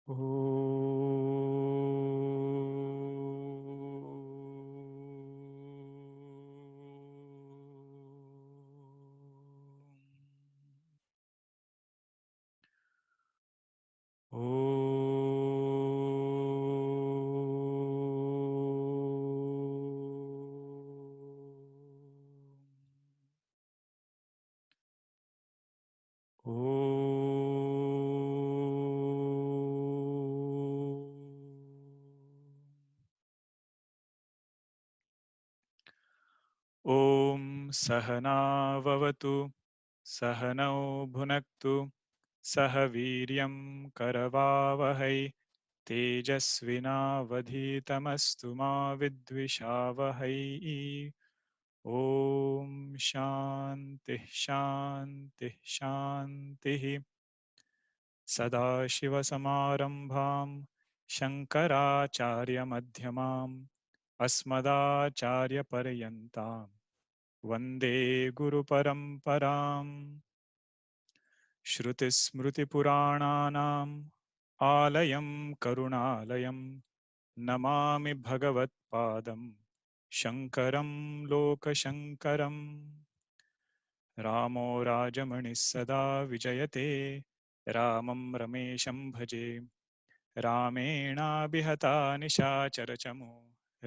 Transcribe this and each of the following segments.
Om. Om Sahana Vavatu Sahanau Bhunaktu Sahaviryam Karavavahai Tejasvinavadhitamastu ma vidvishavahai. Om Shanti Shanti Shanti. Sadashivasamarambham Shankaracharya-madhyamam Asmadacharya-paryantam Vande Guru-paramparam. Shrutismriti-purananam Alayam Karunalayam Namami Bhagavat-padam Shankaram Lokashankaram. Ramo Rajamani Sada Vijayate Ramam Ramesham Bhaje Ramena Nishacharachamo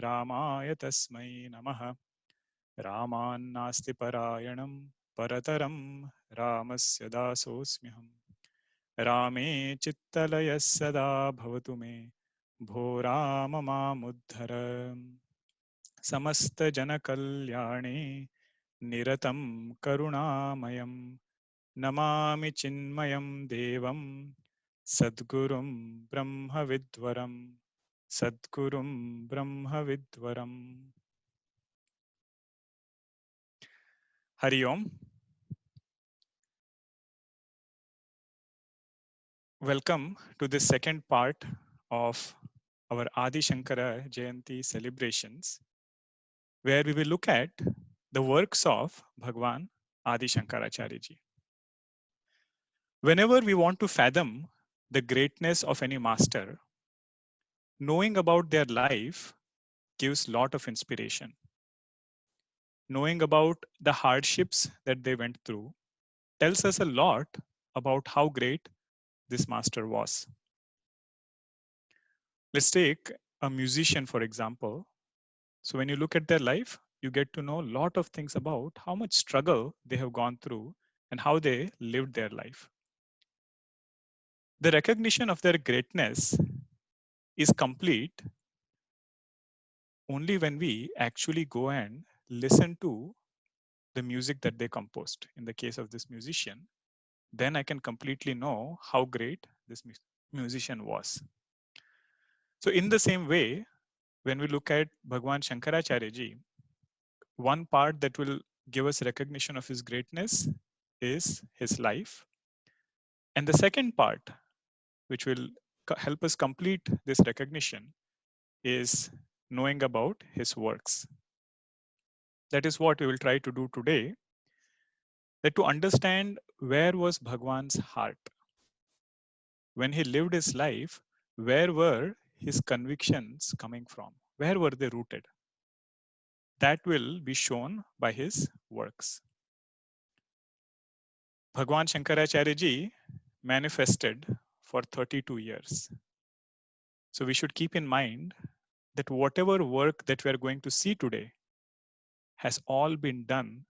Ramaya Tasmai Namaha Raman Nasti Parayanam Parataram Ramasya Dasosmyaham Rame Chittalaya Sada Bhavatu Me Bho Rama Mamuddhara Samasta Janakalyane Niratam Karunamayam Namami Chinmayam Devam Sadgurum Brahma Vidwaram Sadgurum Brahma Vidwaram. Hari Om. Welcome to the second part of our Adi Shankara Jayanti celebrations, where we will look at the works of Bhagwan Adi Shankaracharya ji. Whenever we want to fathom the greatness of any master, knowing about their life gives lot of inspiration. Knowing about the hardships that they went through tells us a lot about how great this master was. Let's take a musician, for example. So when you look at their life, you get to know a lot of things about how much struggle they have gone through and how they lived their life. The recognition of their greatness is complete only when we actually go and listen to the music that they composed. In the case of this musician, then I can completely know how great this musician was. So in the same way, when we look at Bhagwan Shankaracharya ji, one part that will give us recognition of his greatness is his life. And the second part, which will help us complete this recognition, is knowing about his works. That is what we will try to do today, that to understand where was Bhagwan's heart. When he lived his life, where were his convictions coming from? Where were they rooted? That will be shown by his works. Bhagwan Shankaracharya ji manifested for 32 years. So we should keep in mind that whatever work that we are going to see today has all been done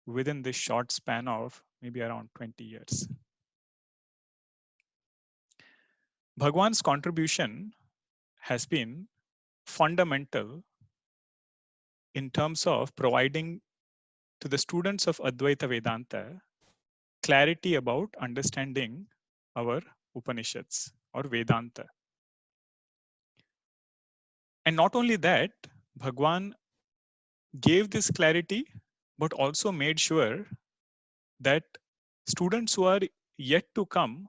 within this short span of maybe around 20 years. Bhagwan's contribution has been fundamental in terms of providing to the students of Advaita Vedanta clarity about understanding our Upanishads or Vedanta. And not only that, Bhagwan gave this clarity, but also made sure that students who are yet to come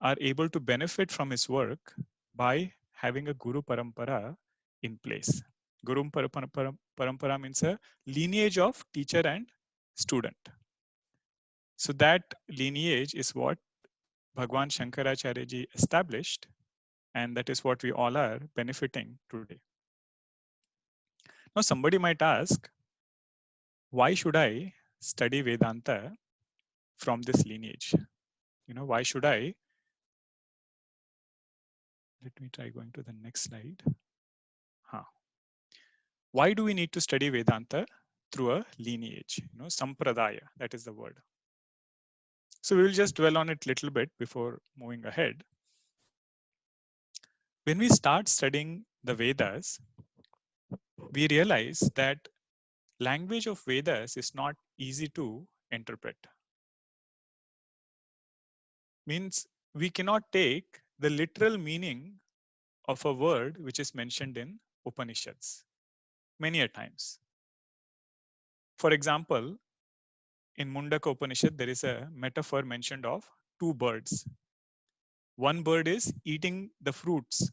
are able to benefit from his work by having a Guru Parampara in place. Guru Parampara means a lineage of teacher and student. So that lineage is what Bhagwan Shankaracharya ji established, And that is what we all are benefiting today. Now, somebody might ask, why should I study Vedanta from this lineage? Why should I? Let me try going to the next slide. Huh. Why do we need to study Vedanta through a lineage? Sampradaya, that is the word. So we will just dwell on it a little bit before moving ahead. When we start studying the Vedas, we realize that language of Vedas is not easy to interpret. Means we cannot take the literal meaning of a word which is mentioned in Upanishads many a times. For example, in Mundaka Upanishad, there is a metaphor mentioned of two birds. One bird is eating the fruits,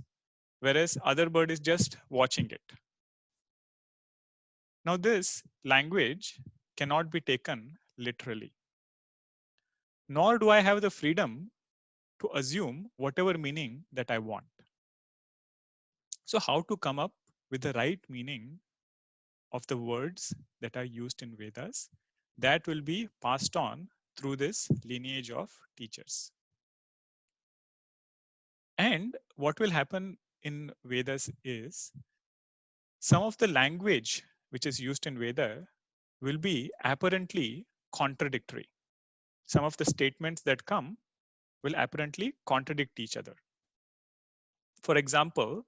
whereas other bird is just watching it. Now, this language cannot be taken literally, nor do I have the freedom to assume whatever meaning that I want. So, how to come up with the right meaning of the words that are used in Vedas? That will be passed on through this lineage of teachers. And what will happen in Vedas is some of the language which is used in Veda will be apparently contradictory. Some of the statements that come will apparently contradict each other. For example,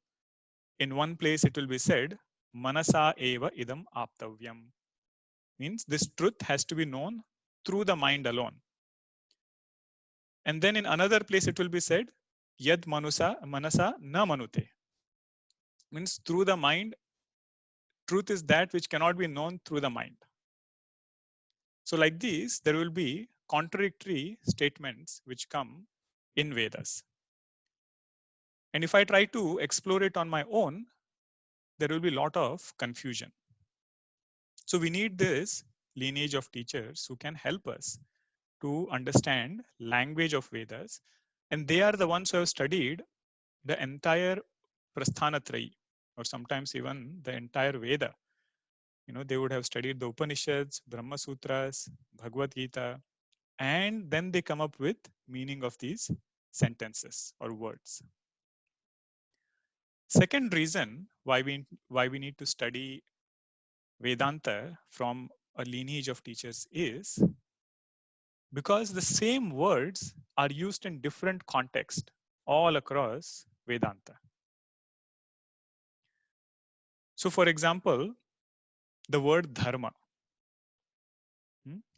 in one place it will be said, Manasa eva idam aptavyam. Means this truth has to be known through the mind alone. And then in another place it will be said, Yad manasa na manute. Means through the mind, truth is that which cannot be known through the mind. So like these, there will be contradictory statements which come in Vedas. And if I try to explore it on my own, there will be a lot of confusion. So we need this lineage of teachers who can help us to understand language of Vedas. And they are the ones who have studied the entire Prasthanatrayi, or sometimes even the entire Veda. They would have studied the Upanishads, Brahma Sutras, Bhagavad Gita, and then they come up with meaning of these sentences or words. Second reason why we need to study Vedanta from a lineage of teachers is because the same words are used in different contexts all across Vedanta. So, for example, the word dharma.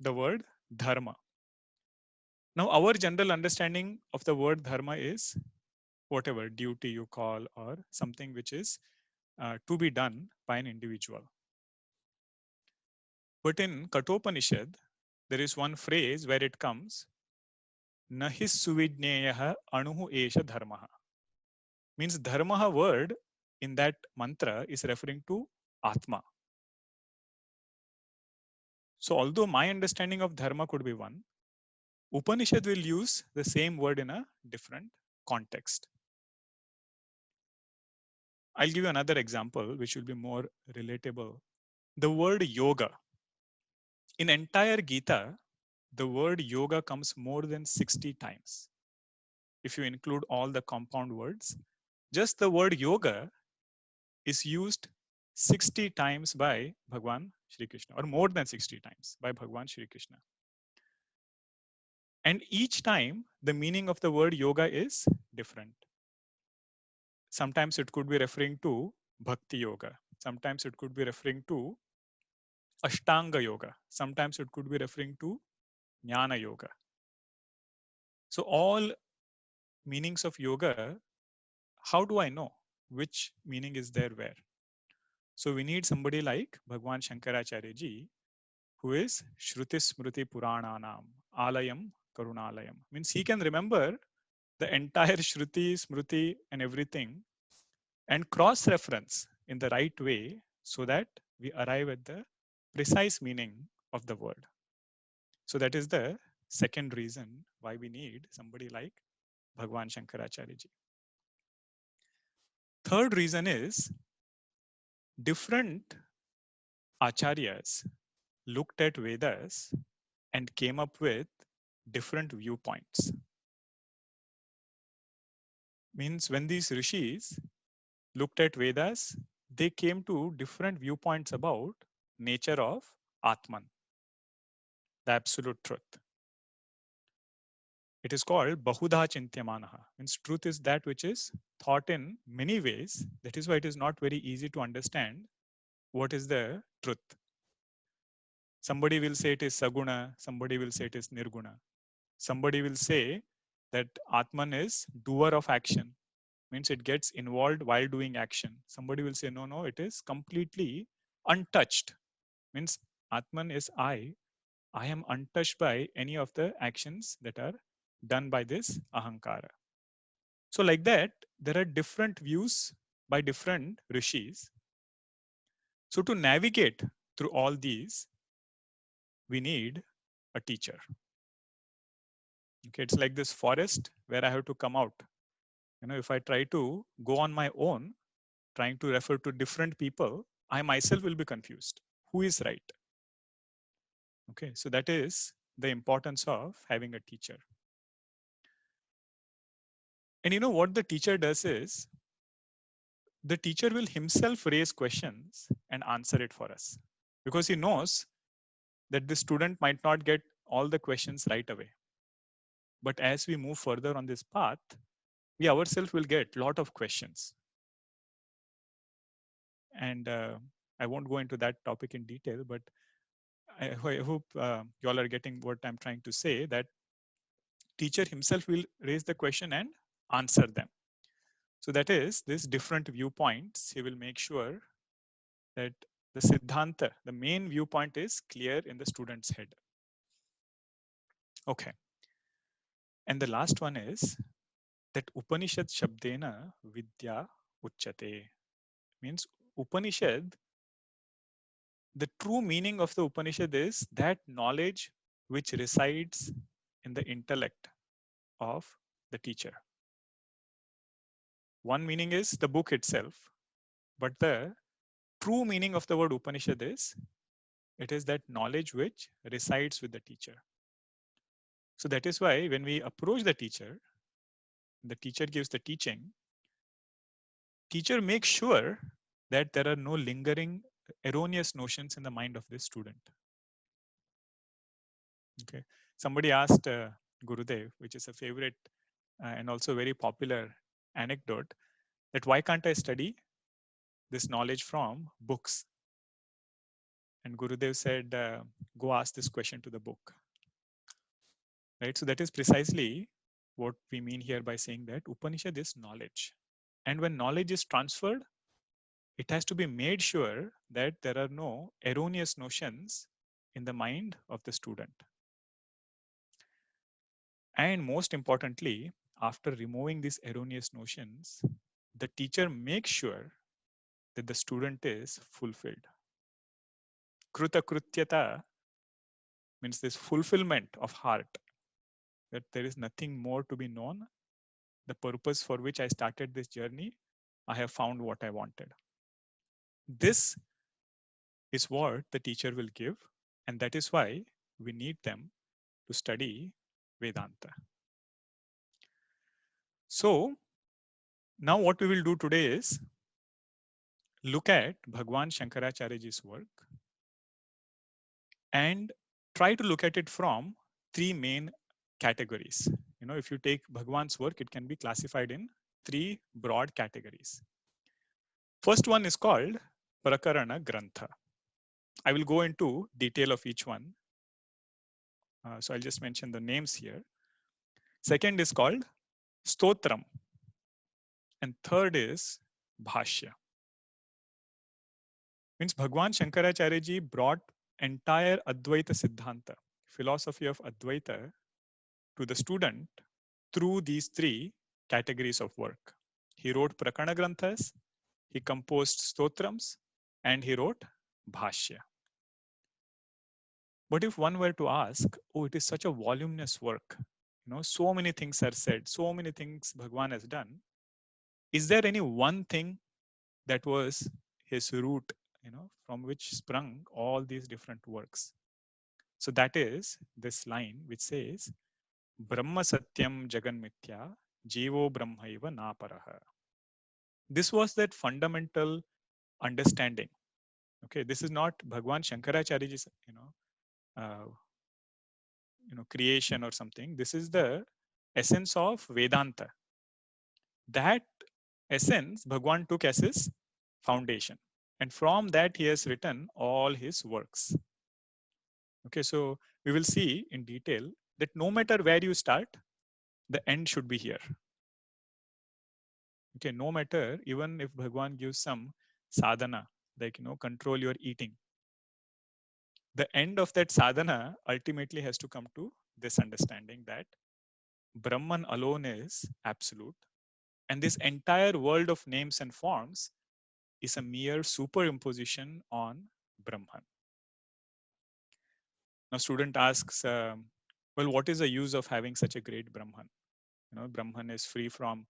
The word dharma. Now, our general understanding of the word dharma is whatever duty you call or something which is to be done by an individual. But in Kathopanishad, there is one phrase where it comes, Nahis suvidneyah anuhu esha dharmaha. Means dharmaha word in that mantra is referring to Atma. So although my understanding of dharma could be one, Upanishad will use the same word in a different context. I'll give you another example which will be more relatable. The word yoga. In entire Gita, the word yoga comes more than 60 times. If you include all the compound words, just the word yoga is used 60 times by Bhagwan Shri Krishna, or more than 60 times by Bhagwan Shri Krishna. And each time, the meaning of the word yoga is different. Sometimes it could be referring to Bhakti Yoga. Sometimes it could be referring to Ashtanga Yoga. Sometimes it could be referring to Jnana Yoga. So all meanings of yoga, how do I know which meaning is there where? So we need somebody like Bhagwan Shankaracharya ji, who is Shruti Smriti Purananam, Alayam Karunalayam. Means he can remember the entire Shruti, Smriti and everything and cross-reference in the right way so that we arrive at the precise meaning of the word. So that is the second reason why we need somebody like Bhagwan Shankaracharya ji. Third reason is different acharyas looked at Vedas and came up with different viewpoints. Means when these rishis looked at Vedas, they came to different viewpoints about nature of Atman, the absolute truth. It is called Bahudha Chintyamanaha. Means truth is that which is thought in many ways. That is why it is not very easy to understand what is the truth. Somebody will say it is Saguna, somebody will say it is Nirguna. Somebody will say that Atman is doer of action, means it gets involved while doing action. Somebody will say, no, it is completely untouched, means Atman is I am untouched by any of the actions that are done by this Ahankara. So like that, there are different views by different rishis. So to navigate through all these, we need a teacher. Okay, it's like this forest where I have to come out. If I try to go on my own, trying to refer to different people, I myself will be confused. Who is right? Okay, so that is the importance of having a teacher. And what the teacher does is, the teacher will himself raise questions and answer it for us, because he knows that the student might not get all the questions right away. But as we move further on this path, we ourselves will get a lot of questions. And I won't go into that topic in detail, but I hope you all are getting what I'm trying to say, that teacher himself will raise the question and answer them. So that is this different viewpoints. He will make sure that the Siddhanta, the main viewpoint is clear in the student's head. Okay. And the last one is that Upanishad Shabdena Vidya Uchate. Means Upanishad, the true meaning of the Upanishad is that knowledge which resides in the intellect of the teacher. One meaning is the book itself, but the true meaning of the word Upanishad is, it is that knowledge which resides with the teacher. So that is why when we approach the teacher gives the teaching, teacher makes sure that there are no lingering erroneous notions in the mind of this student. Okay. Somebody asked Gurudev, which is a favorite and also very popular anecdote, that why can't I study this knowledge from books? And Gurudev said, go ask this question to the book. Right. So that is precisely what we mean here by saying that Upanishad is knowledge. And when knowledge is transferred, it has to be made sure that there are no erroneous notions in the mind of the student. And most importantly, after removing these erroneous notions, the teacher makes sure that the student is fulfilled. Kruta krutyata means this fulfillment of heart, that there is nothing more to be known. The purpose for which I started this journey, I have found what I wanted. This is what the teacher will give, and that is why we need them to study Vedanta. So now what we will do today is look at Bhagwan Shankaracharyaji's work and try to look at it from three main categories. If you take Bhagwan's work, it can be classified in three broad categories. First one is called Prakarana Grantha. I will go into detail of each one. So I'll just mention the names here. Second is called Stotram. And third is Bhashya. Means Bhagwan Shankaracharya ji brought entire Advaita Siddhanta, philosophy of Advaita, to the student through these three categories of work. He wrote Prakarana Granthas, he composed Stotrams, and he wrote Bhashya. But if one were to ask, oh, it is such a voluminous work, so many things are said, so many things Bhagwan has done. Is there any one thing that was his root, from which sprung all these different works? So that is this line which says, Brahma Satyam Jagan Mithya, Jivo Brahmaiva Naparaha. This was that fundamental understanding. Okay, this is not Bhagwan Shankaracharya's, uh, creation or something. This is the essence of Vedanta. That essence Bhagwan took as his foundation, and from that he has written all his works. Okay, so we will see in detail that no matter where you start, the end should be here. Okay, no matter, even if Bhagwan gives some sadhana, like control your eating, the end of that sadhana ultimately has to come to this understanding that Brahman alone is absolute, and this entire world of names and forms is a mere superimposition on Brahman. Now, student asks, well, what is the use of having such a great Brahman? Brahman is free from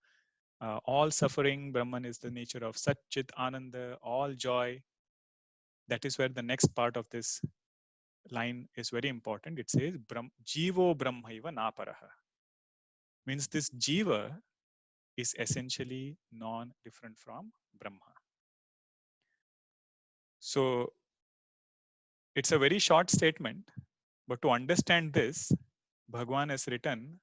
all suffering. Brahman is the nature of Satchit Ananda, all joy. That is where the next part of this line is very important. It says, Jivo Brahmaiva Naparaha. Means this Jiva is essentially non-different from Brahma. So it's a very short statement, but to understand this, Bhagwan has written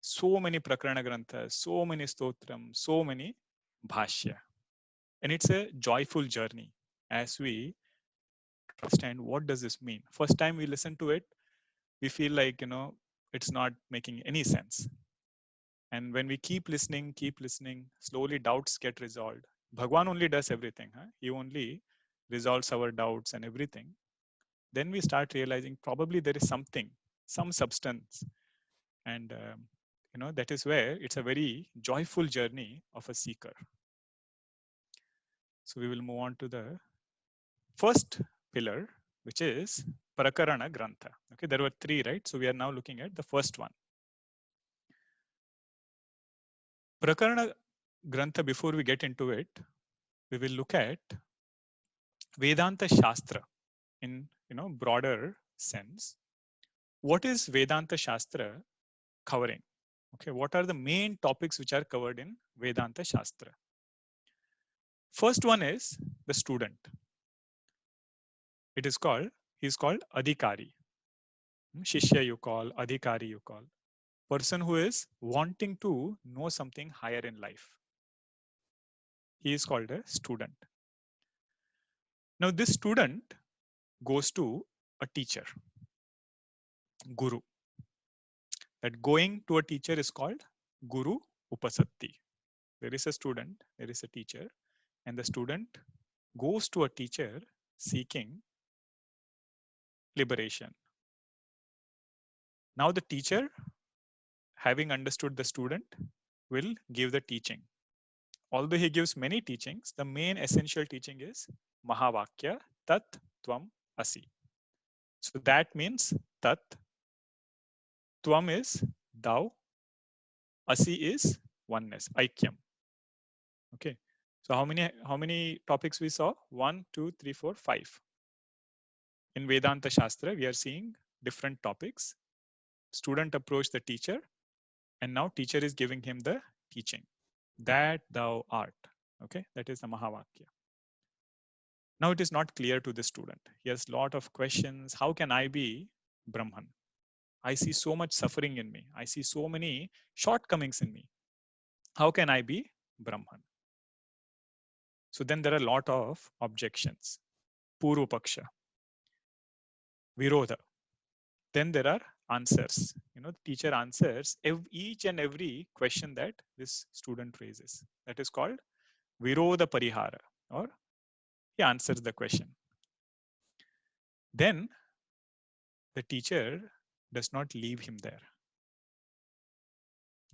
so many Prakarana Granthas, so many Stotram, so many Bhashya. And it's a joyful journey as we understand what does this mean. First time we listen to it, we feel like, it's not making any sense. And when we keep listening, slowly doubts get resolved. Bhagwan only does everything. Huh? He only resolves our doubts and everything. Then we start realizing probably there is something, some substance. And, that is where it's a very joyful journey of a seeker. So we will move on to the first pillar, which is Prakarana Grantha. Okay, there were three, right? So we are now looking at the first one. Prakarana Grantha, before we get into it, we will look at Vedanta Shastra in broader sense. What is Vedanta Shastra covering? Okay, what are the main topics which are covered in Vedanta Shastra? First one is the student. It is called, he is called Adhikari. Shishya you call, Adhikari you call. Person who is wanting to know something higher in life. He is called a student. Now this student goes to a teacher, Guru. That going to a teacher is called Guru Upasatti. There is a student, there is a teacher, and the student goes to a teacher seeking liberation. Now the teacher, having understood the student, will give the teaching. Although he gives many teachings, the main essential teaching is Mahavakya Tat Tvam Asi. So that means Tat, Tvam is thou, Asi is oneness, Aikyam. Okay. So how many topics we saw? 1, 2, 3, 4, 5. In Vedanta Shastra, we are seeing different topics. Student approached the teacher, and now teacher is giving him the teaching. That thou art. Okay, that is the Mahavakya. Now it is not clear to the student. He has a lot of questions. How can I be Brahman? I see so much suffering in me. I see so many shortcomings in me. How can I be Brahman? So then there are a lot of objections. Purva Paksha, Virodha. Then there are answers. The teacher answers each and every question that this student raises. That is called Virodha Parihara, or he answers the question. Then the teacher does not leave him there.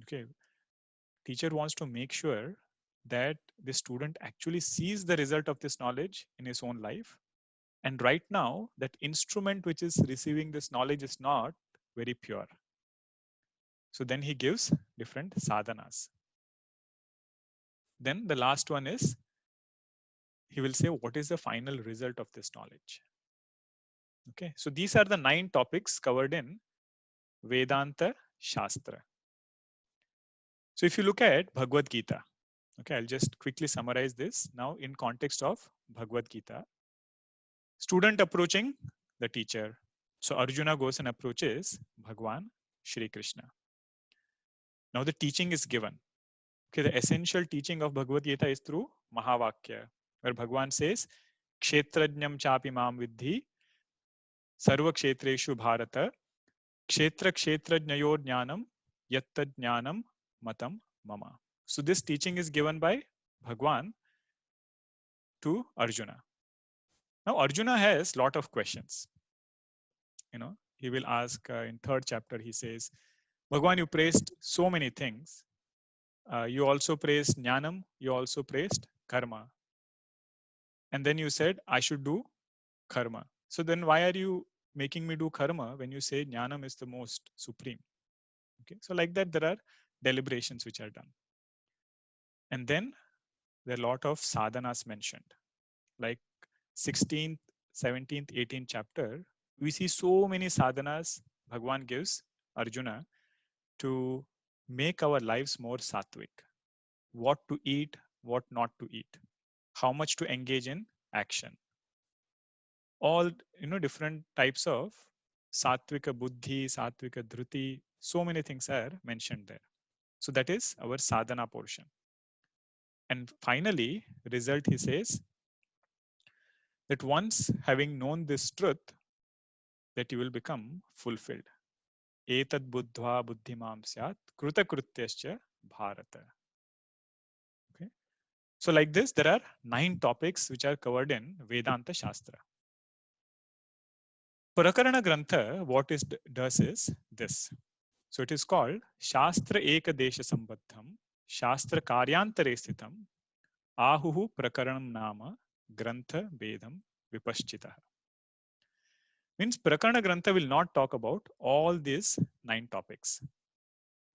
Okay, teacher wants to make sure that the student actually sees the result of this knowledge in his own life. And right now, that instrument which is receiving this knowledge is not very pure. So then he gives different sadhanas. Then the last one is, he will say, what is the final result of this knowledge? Okay, so these are the 9 topics covered in Vedanta Shastra. So if you look at Bhagavad Gita, okay, I'll just quickly summarize this now in context of Bhagavad Gita. Student approaching the teacher. So Arjuna goes and approaches Bhagwan Shri Krishna. Now the teaching is given. Okay, the essential teaching of Bhagavad Gita is through Mahavakya, where Bhagwan says, Kshetrajnam chapi mam vidhi, sarva kshetreshu bharata, kshetra kshetrajnayo jnanam, yatta jnanam matam mama. So this teaching is given by Bhagwan to Arjuna. Now Arjuna has lot of questions. He will ask in 3rd chapter, he says, Bhagwan, you praised so many things. You also praised jnanam, you also praised karma. And then you said, I should do karma. So then why are you making me do karma when you say jnanam is the most supreme? Okay, so like that, there are deliberations which are done. And then there are a lot of sadhanas mentioned, like 16th, 17th, 18th chapter. We see so many sadhanas Bhagwan gives Arjuna to make our lives more sattvic. What to eat, what not to eat, how much to engage in action. All different types of sattvika buddhi, sattvika dhruti, so many things are mentioned there. So that is our sadhana portion. And finally, result, he says that once having known this truth, that you will become fulfilled. Etad buddhva buddhimam syat kruta krutyascha bharata. Okay. So like this, there are 9 topics which are covered in Vedanta Shastra. Prakarana Grantha, what it does is this. So it is called Shastra Ekadesha Sambaddham, Shastra Karyantare Sthitam, Ahuhu Prakaranam Nama, Grantha Vedam Vipaschitah. Means Prakarana Grantha will not talk about all these 9 topics.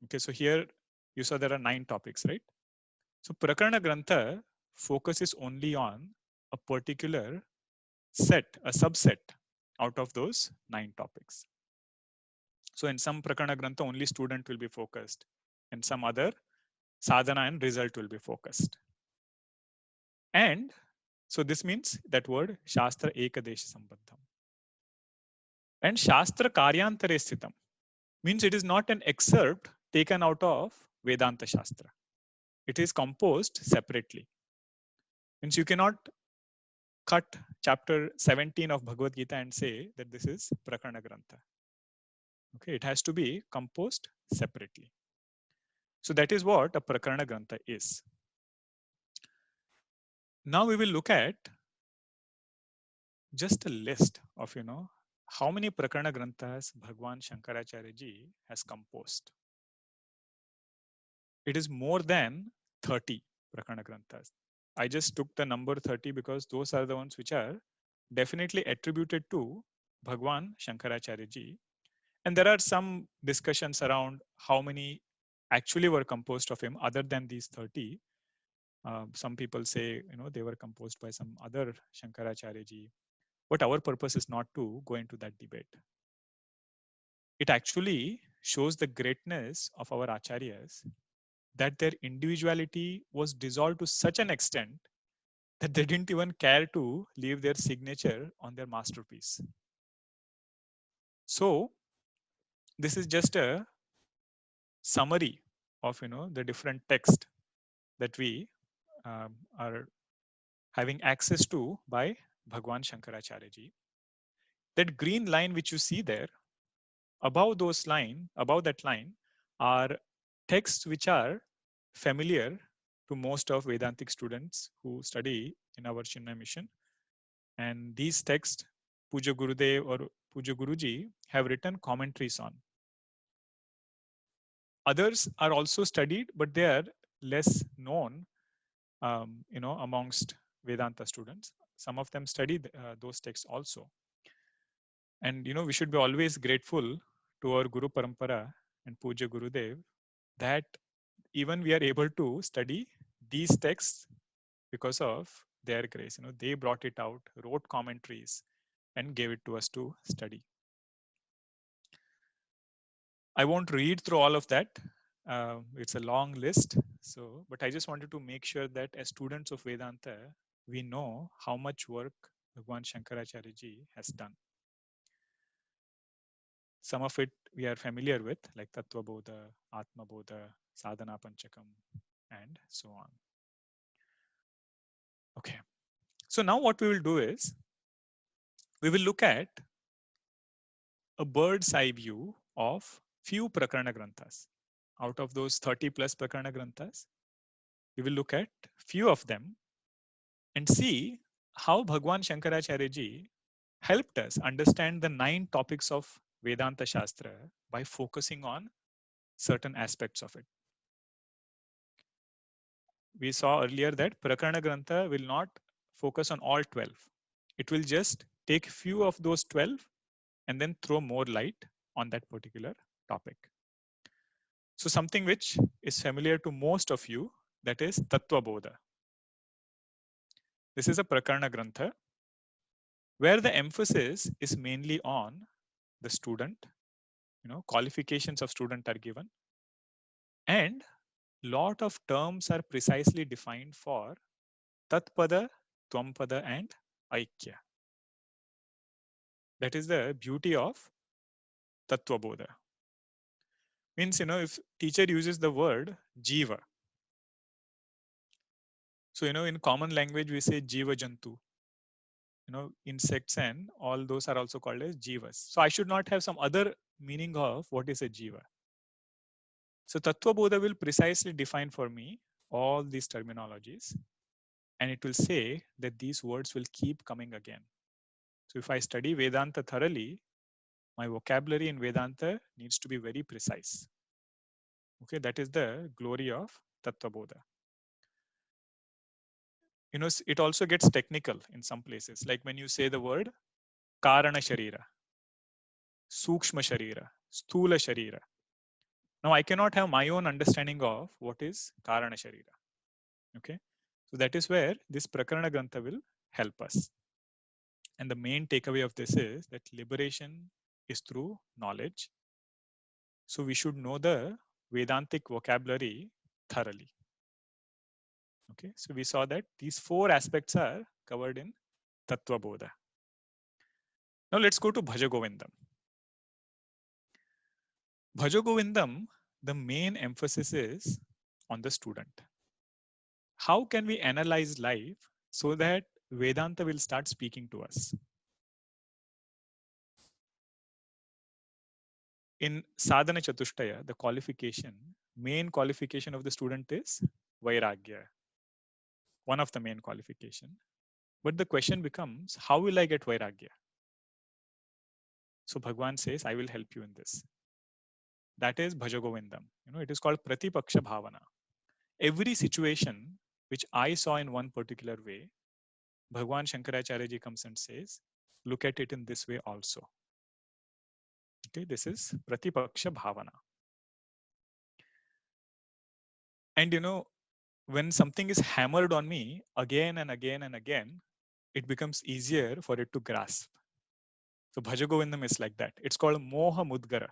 Okay, so here you saw there are 9 topics, right? So Prakarana Grantha focuses only on a particular set, a subset out of those 9 topics. So in some Prakarana Grantha, only student will be focused. In some other, sadhana and result will be focused. And so this means that word Shastra Ekadesha Sambaddham. And Shastra Karyantare Sthitam means it is not an excerpt taken out of Vedanta Shastra. It is composed separately. Means you cannot cut chapter 17 of Bhagavad Gita and say that this is Prakarana Grantha. Okay, it has to be composed separately. So that is what a Prakarana Grantha is. Now we will look at just a list of, how many Prakarana Granthas Bhagwan Shankaracharya ji has composed. It is more than 30 Prakarana Granthas. I just took the number 30 because those are the ones which are definitely attributed to Bhagwan Shankaracharya ji. And there are some discussions around how many actually were composed of him other than these 30. Some people say, they were composed by some other Shankaracharya ji. But our purpose is not to go into that debate. It actually shows the greatness of our acharyas, that their individuality was dissolved to such an extent that they didn't even care to leave their signature on their masterpiece. So this is just a summary of the different text that we are having access to by Bhagwan Shankaracharya ji. That green line which you see there, above that line are texts which are familiar to most of Vedantic students who study in our Chinmaya mission. And these texts, Puja Gurudev or Puja Guruji have written commentaries on. Others are also studied, but they are less known, amongst Vedanta students. Some of them study those texts also. And, we should be always grateful to our Guru Parampara and Puja Gurudev that even we are able to study these texts because of their grace. They brought it out, wrote commentaries, and gave it to us to study. I won't read through all of that. It's a long list. But I just wanted to make sure that as students of Vedanta, we know how much work Bhagwan Shankaracharya ji has done. Some of it we are familiar with, like Tattva Bodha, Atma Bodha, Sadhana Panchakam, and so on. Okay. So now what we will do is, we will look at a bird's eye view of few Prakarana Granthas. Out of those 30 plus Prakarana Granthas, we will look at few of them and see how Bhagwan Shankaracharya ji helped us understand the 9 topics of Vedanta Shastra by focusing on certain aspects of it. We saw earlier that Prakarana Grantha will not focus on all 12. It will just take few of those 12 and then throw more light on that particular topic. So something which is familiar to most of you, that is Tattva Bodha. This is a Prakarana Grantha where the emphasis is mainly on the student, qualifications of student are given, and lot of terms are precisely defined for Tatpada, Twampada, and Aikya. That is the beauty of Tattva Bodha. Means, if teacher uses the word Jiva, so, in common language, we say Jiva Jantu. Insects and all those are also called as Jivas. So I should not have some other meaning of what is a Jiva. So Tattva Bodha will precisely define for me all these terminologies, and it will say that these words will keep coming again. So if I study Vedanta thoroughly, my vocabulary in Vedanta needs to be very precise. Okay, that is the glory of Tattva Bodha. It also gets technical in some places, like when you say the word Karana Sharira, Sukshma Sharira, Sthula Sharira. Now I cannot have my own understanding of what is Karana Sharira. Okay, so that is where this Prakarana Grantha will help us. And the main takeaway of this is that liberation is through knowledge. So we should know the Vedantic vocabulary thoroughly. Okay, so we saw that these 4 aspects are covered in Tattva Bodha. Now let's go to Bhaja Govindam. Bhaja Govindam, the main emphasis is on the student. How can we analyze life so that Vedanta will start speaking to us? In Sadhana Chatushtaya, the main qualification of the student is Vairagya. One of the main qualification. But the question becomes, how will I get Vairagya? So Bhagwan says, I will help you in this. That is Bhaja Govindam. It is called Pratipaksha Bhavana. Every situation which I saw in one particular way, Bhagwan Shankaracharya ji comes and says, look at it in this way also. Okay, this is Pratipaksha Bhavana. And when something is hammered on me again and again and again, it becomes easier for it to grasp. So Bhaja Govindam is like that. It's called Moha Mudgara.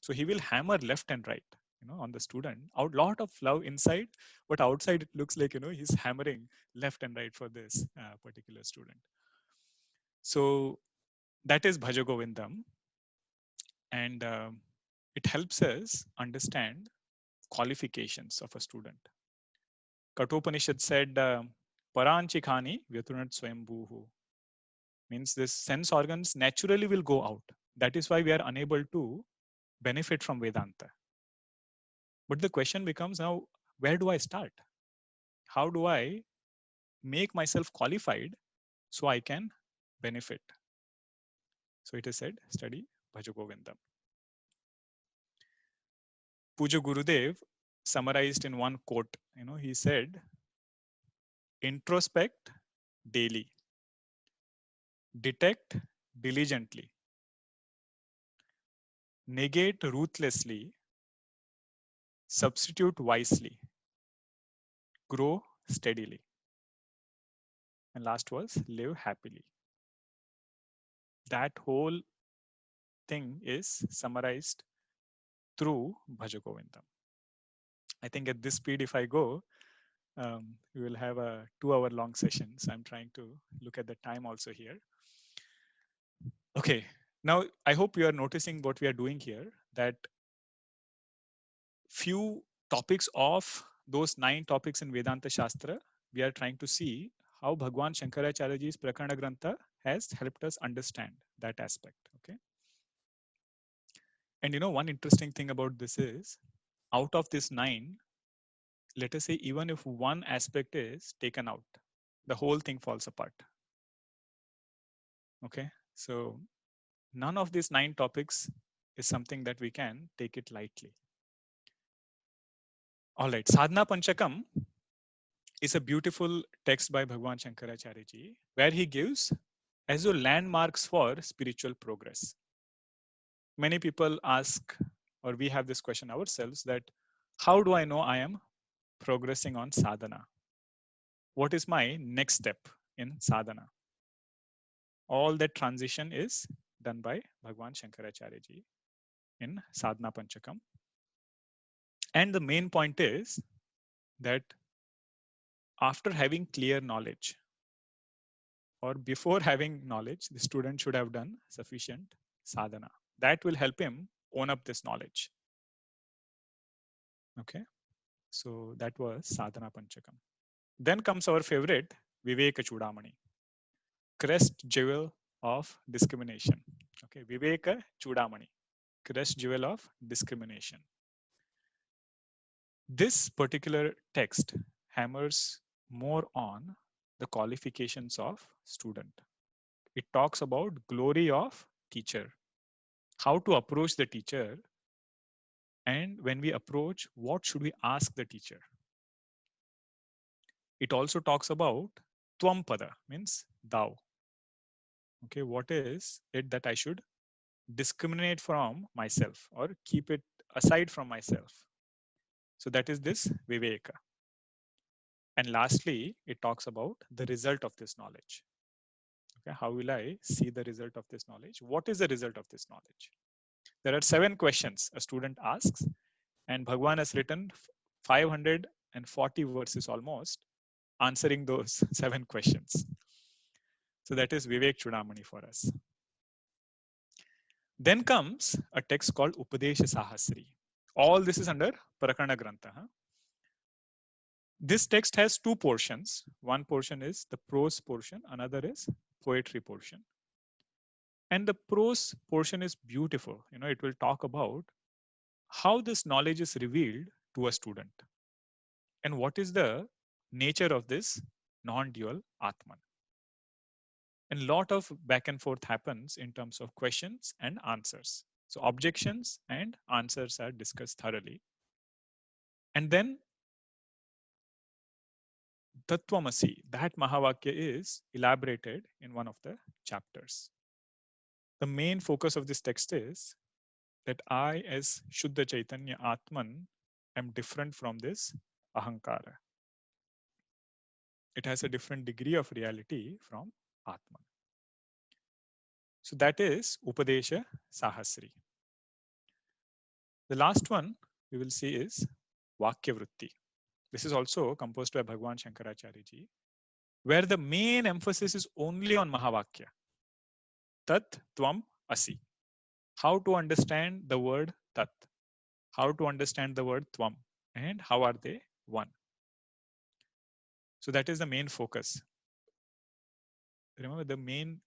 So he will hammer left and right, on the student. Out lot of love inside, but outside it looks like, he's hammering left and right for this particular student. So that is Bhaja Govindam. And it helps us understand qualifications of a student. Kathopanishad said, Paranchikhani Vyatunat Swayambhuhu. Means this sense organs naturally will go out. That is why we are unable to benefit from Vedanta. But the question becomes now, where do I start? How do I make myself qualified so I can benefit? So it is said, study Bhaja Govindam. Puja Gurudev summarized in one quote, he said, introspect daily, detect diligently, negate ruthlessly, substitute wisely, grow steadily. And last was live happily. That whole thing is summarized through Bhajagovindam. I think at this speed, if I go, we will have a 2 hour long session. So I'm trying to look at the time also here. Okay, now I hope you are noticing what we are doing here, that few topics of those 9 topics in Vedanta Shastra, we are trying to see how Bhagwan Shankaracharyaji's Prakarana Grantha has helped us understand that aspect. Okay. And one interesting thing about this is, out of this 9, let us say even if one aspect is taken out, the whole thing falls apart. Okay. So none of these 9 topics is something that we can take it lightly. All right. Sadhana Panchakam is a beautiful text by Bhagwan Shankaracharya ji, where he gives as your landmarks for spiritual progress. Many people ask, or we have this question ourselves, that how do I know I am progressing on sadhana? What is my next step in sadhana? All that transition is done by Bhagwan Shankaracharya ji in Sadhana Panchakam. And the main point is that after having clear knowledge, or before having knowledge, the student should have done sufficient sadhana. That will help him own up this knowledge. Okay, so that was Sadhana Panchakam. Then comes our favorite, Viveka Chudamani, crest jewel of discrimination. Okay, Viveka Chudamani, crest jewel of discrimination. This particular text hammers more on the qualifications of student. It talks about glory of teacher, how to approach the teacher, and when we approach, what should we ask the teacher. It also talks about Twampada, means thou. Okay, what is it that I should discriminate from myself or keep it aside from myself? So that is this Viveka. And lastly, it talks about the result of this knowledge. Okay, how will I see the result of this knowledge? What is the result of this knowledge? There are 7 questions a student asks, and Bhagwan has written 540 verses almost answering those 7 questions. So that is Vivek Chudamani for us. Then comes a text called Upadesha Sahasri. All this is under Prakarana Grantha. This text has 2 portions. One portion is the prose portion, another is poetry portion. And the prose portion is beautiful. It will talk about how this knowledge is revealed to a student and what is the nature of this non-dual Atman. And lot of back and forth happens in terms of questions and answers. So objections and answers are discussed thoroughly. And then Tattvamasi, that Mahavakya is elaborated in one of the chapters. The main focus of this text is that I, as Shuddha Chaitanya Atman, am different from this Ahankara. It has a different degree of reality from Atman. So that is Upadesha Sahasri. The last one we will see is Vakya Vritti. This is also composed by Bhagwan Shankaracharya ji, where the main emphasis is only on Mahavakya. Tat Tvam Asi. How to understand the word Tat, how to understand the word Tvam, and how are they one. So that is the main focus. Remember, the main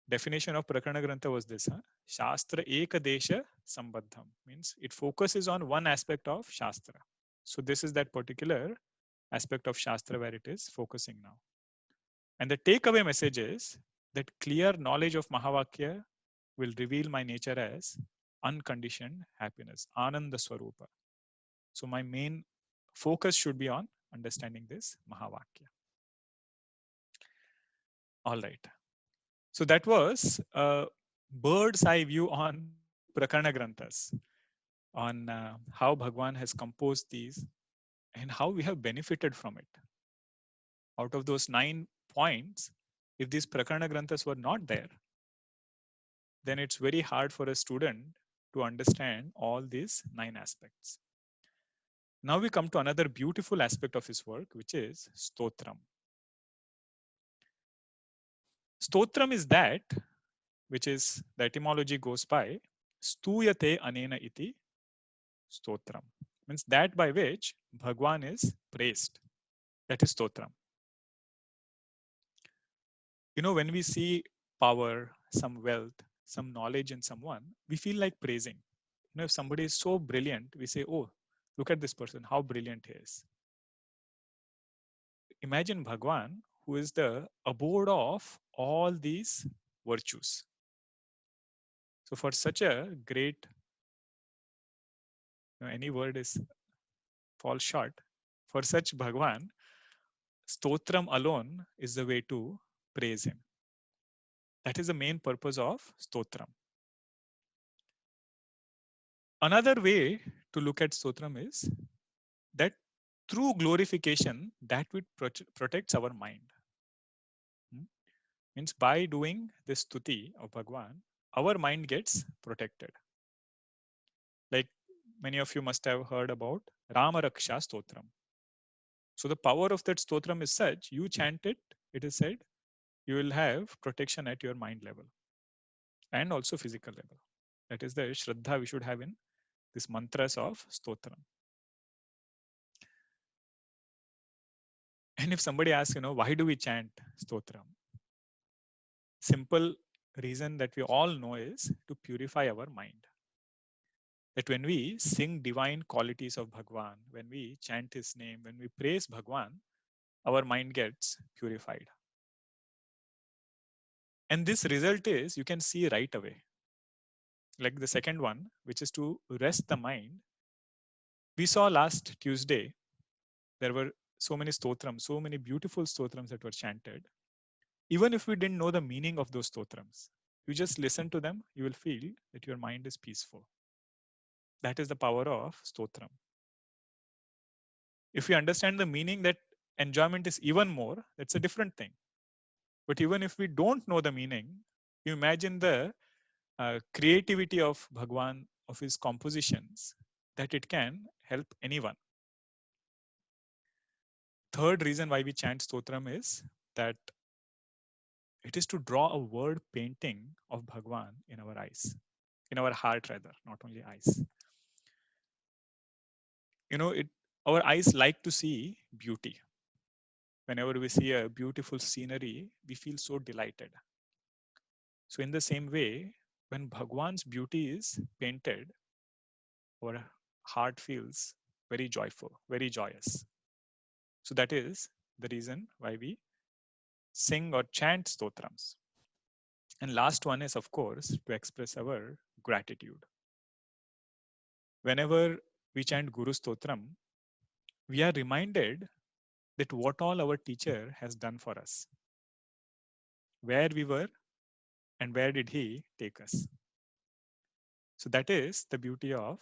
definition of Prakarana Grantha was this: Shastra Ekadesha Sambandham, means it focuses on one aspect of Shastra. So this is that particular aspect of Shastra where it is focusing now. And the takeaway message is that clear knowledge of Mahavakya will reveal my nature as unconditioned happiness, Ananda Swarupa. So my main focus should be on understanding this Mahavakya. All right. So that was a bird's eye view on Prakarana Granthas, on how Bhagwan has composed these and how we have benefited from it. Out of those 9 points, if these Prakarana Granthas were not there, then it's very hard for a student to understand all these 9 aspects. Now we come to another beautiful aspect of his work, which is Stotram. Stotram is that which is the etymology goes by Stuyate Anena Iti Stotram. Means that by which Bhagwan is praised. That is Stotram. You know, when we see power, some wealth, some knowledge in someone, we feel like praising. You know, if somebody is so brilliant, we say, oh, look at this person, how brilliant he is. Imagine Bhagwan, who is the abode of all these virtues. So for such a great, any word is falls short. For such Bhagwan, Stotram alone is the way to praise him. That is the main purpose of Stotram. Another way to look at Stotram is that through glorification, that which protects our mind. Means by doing this stuti of Bhagwan, our mind gets protected. Like many of you must have heard about Rama Raksha Stotram. So the power of that Stotram is such, you chant it, it is said, you will have protection at your mind level and also physical level. That is the Shraddha we should have in these mantras of Stotram. And if somebody asks, why do we chant Stotram? Simple reason that we all know is to purify our mind. That when we sing divine qualities of Bhagwan, when we chant his name, when we praise Bhagwan, our mind gets purified. And this result is you can see right away. Like the second one, which is to rest the mind. We saw last Tuesday, there were so many stotrams, so many beautiful stotrams that were chanted. Even if we didn't know the meaning of those stotrams, you just listen to them, you will feel that your mind is peaceful. That is the power of stotram. If you understand the meaning, that enjoyment is even more, that's a different thing. But even if we don't know the meaning, you imagine the creativity of Bhagwan, of his compositions, that it can help anyone. Third reason why we chant stotram is that it is to draw a word painting of Bhagwan in our eyes, in our heart rather, not only eyes. Our eyes like to see beauty. Whenever we see a beautiful scenery, we feel so delighted. So in the same way, when Bhagwan's beauty is painted, our heart feels very joyful, very joyous. So that is the reason why we sing or chant stotrams. And last one is, of course, to express our gratitude. Whenever we chant Guru Stotram, we are reminded that what all our teacher has done for us, where we were and where did he take us. So that is the beauty of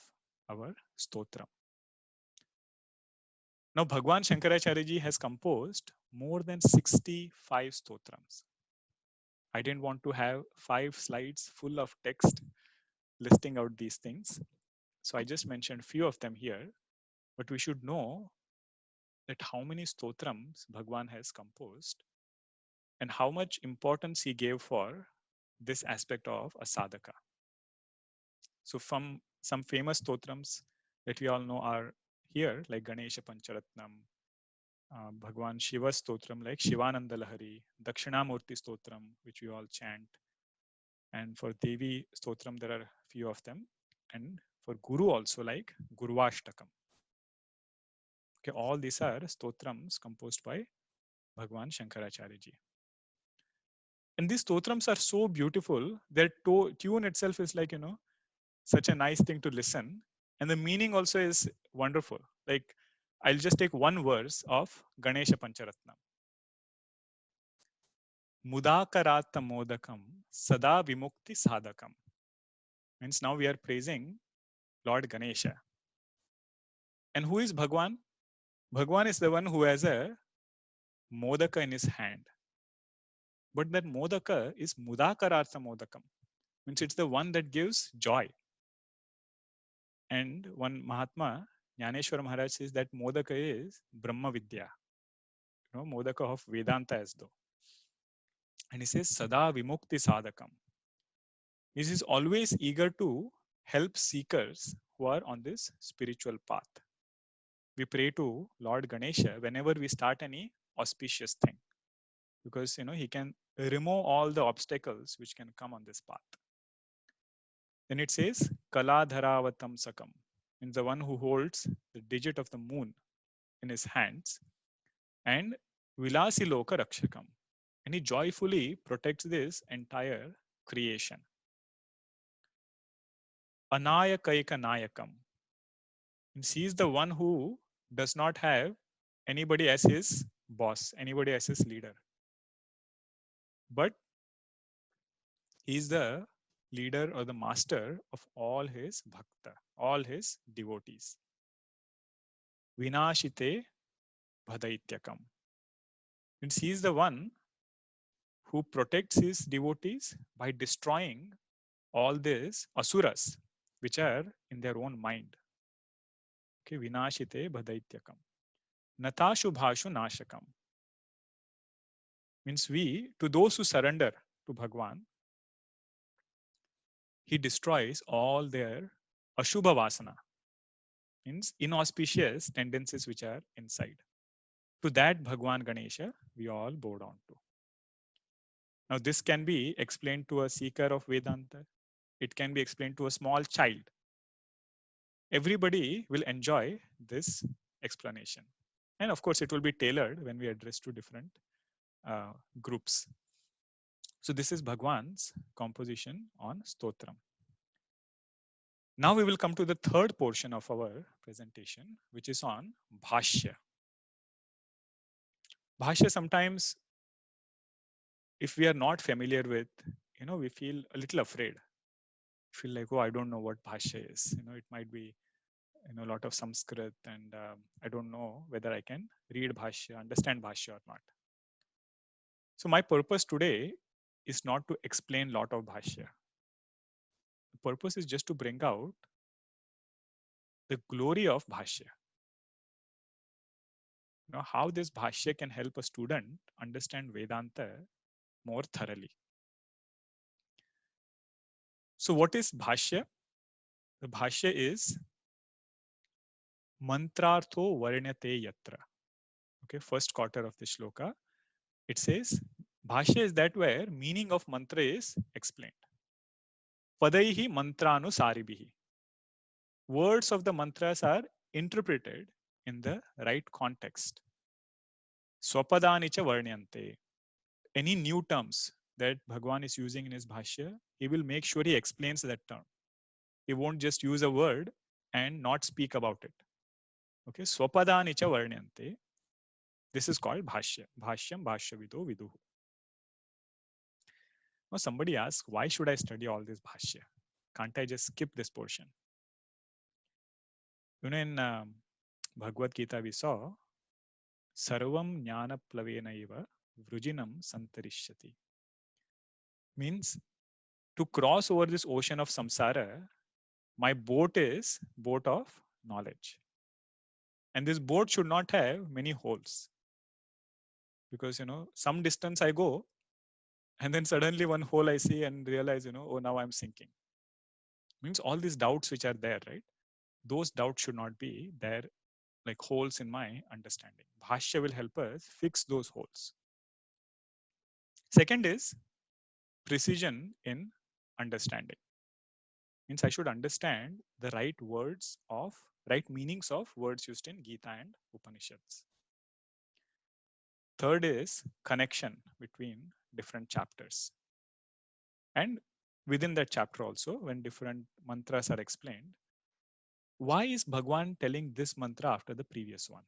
our Stotram. Now, Bhagwan Shankaracharya ji has composed more than 65 stotrams. I didn't want to have 5 slides full of text listing out these things. So I just mentioned few of them here, but we should know that how many stotrams Bhagwan has composed and how much importance he gave for this aspect of a sadhaka. So from some famous stotrams that we all know are here, like Ganesha Pancharatnam, Bhagwan Shiva Stotram like Shivananda Lahari, Dakshinamurti Stotram, which we all chant. And for Devi Stotram, there are few of them. And for Guru also like Gurvashtakam. Okay, all these are stotrams composed by Bhagwan Shankaracharya ji. And these stotrams are so beautiful. Their tune itself is like, such a nice thing to listen. And the meaning also is wonderful. Like, I'll just take one verse of Ganesha Pancharatnam. Mudakarata modakam sada vimukti sadhakam. Means now we are praising Lord Ganesha. And who is Bhagwan? Bhagwan is the one who has a modaka in his hand. But that modaka is mudakarartha modakam. Means it's the one that gives joy. And one Mahatma, Jnaneshwar Maharaj, says that modaka is Brahma Vidya. Modaka of Vedanta as though. And he says Sada Vimukti Sadakam. He is always eager to help seekers who are on this spiritual path. We pray to Lord Ganesha whenever we start any auspicious thing, because he can remove all the obstacles which can come on this path. Then it says Kaladharavatam Sakam, means the one who holds the digit of the moon in his hands, and Vilasi Loka Rakshakam, and he joyfully protects this entire creation. Anayakaika Nayakam, means he is the one who does not have anybody as his boss, anybody as his leader, but he is the leader or the master of all his bhakta, all his devotees. Vinashite Bhadaityakam, means he is the one who protects his devotees by destroying all these asuras which are in their own mind. Okay, Vinashite Bhadaityakam. Natashu Bhashu Nashakam, means to those who surrender to Bhagwan, he destroys all their Ashubha Vasana, means inauspicious tendencies which are inside. To that Bhagwan Ganesha we all bow down to. Now this can be explained to a seeker of Vedanta. It can be explained to a small child. Everybody will enjoy this explanation. And of course, it will be tailored when we address to different groups. So this is Bhagwan's composition on Stotram. Now we will come to the third portion of our presentation, which is on Bhashya. Bhashya, sometimes if we are not familiar with, we feel a little afraid. Feel like, oh, I don't know what Bhashya is. It might be a lot of Sanskrit, and I don't know whether I can read Bhashya, understand Bhashya or not. So my purpose today is not to explain lot of Bhashya. The purpose is just to bring out the glory of Bhashya. How this Bhashya can help a student understand Vedanta more thoroughly. So what is Bhashya? The Bhashya is Mantrartho Varnyate Yatra. Okay, first quarter of the shloka. It says, Bhashya is that where meaning of mantra is explained. Padaihi mantranusaribihi. Words of the mantras are interpreted in the right context. Swapadanicha varnyante. Any new terms that Bhagwan is using in his Bhashya, he will make sure he explains that term. He won't just use a word and not speak about it. Okay, Swapadanicha varnyante. This is called Bhashya. Bhashyam Bhashyavido Viduhu. Now somebody asks, why should I study all this Bhashya? Can't I just skip this portion? In Bhagavad Gita we saw, Sarvam Jnana Plavenaiva Vrujinam Santarishyati. Means to cross over this ocean of samsara, my boat is boat of knowledge. And this boat should not have many holes. Because, some distance I go, and then suddenly one hole I see and realize, oh, now I'm sinking. Means all these doubts which are there, right? Those doubts should not be there like holes in my understanding. Bhashya will help us fix those holes. Second is precision in understanding. Means I should understand the right meanings of words used in Gita and Upanishads. Third is connection between different chapters. And within that chapter also, when different mantras are explained, why is Bhagwan telling this mantra after the previous one?